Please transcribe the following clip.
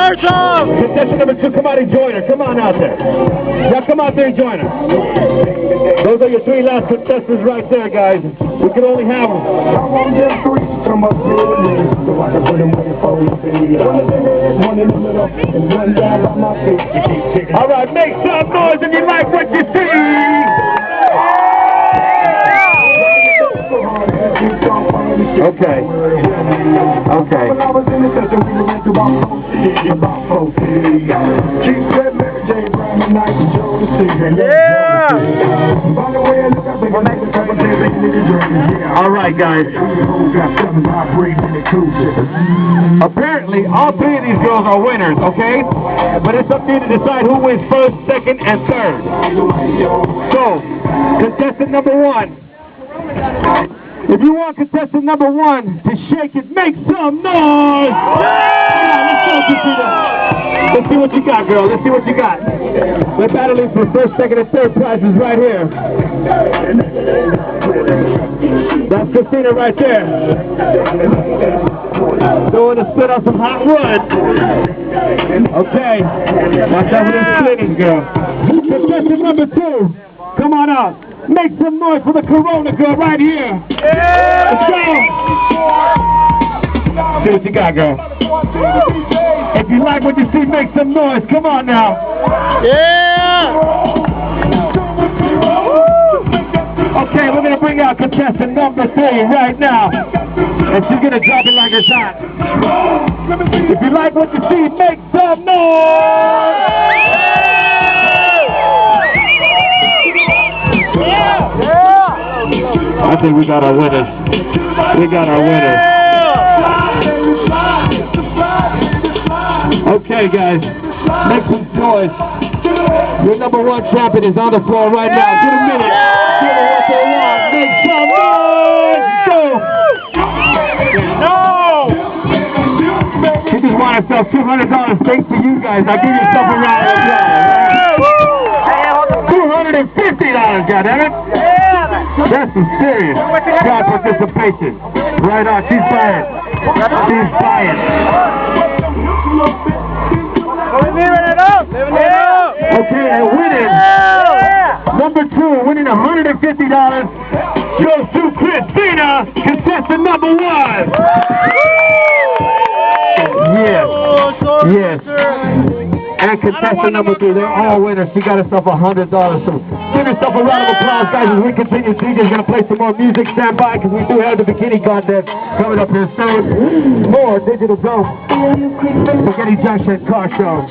Contestant number 2, come out and join her. Come on out there. Now come out there and join her. Those are your 3 last contestants right there, guys. We can only have them. All right, make some noise if you like what you see. Okay. Okay. Yeah! All right, guys. Apparently, all 3 of these girls are winners, okay? But it's up to you to decide who wins first, second, and third. So, contestant number 1. If you want contestant number 1 to shake it, make some noise! Yeah, let's see what you got, girl. Let's see what you got. We're battling for first, second, and third prizes right here. That's Christina right there. Doing a spit on some hot wood. Okay. Watch out for them splittings, girl. Contestant number 2. Come on out. Make some noise for the Corona girl right here. Yeah! Let's go. See what you got, girl. If you like what you see, make some noise. Come on now. Yeah! Okay, we're going to bring out contestant number 3 right now. And she's going to drop it like it's hot. If you like what you see, make some noise! I think we got our winners. We got our winners. Okay, guys. Make some noise. Your number 1 champion is on the floor right now. Give it a minute. Give it what they want. Make some noise. Go. No. She just won herself $200 thanks to you guys. I'll give yourself a round of applause. $250, goddammit. That's some serious crowd participation. Right on, she's fired. She's fired. Okay, and winning number 2, winning $150 goes to Christina, contestant number 1. Yes, yes. And contestant number 3, they're all winners. She got herself $100. So give yourself a round of applause, guys, as we continue. DJ's going to play some more music. Stand by, because we do have the bikini contest coming up here soon. More Digital Dope. Spaghetti Junction Car Show.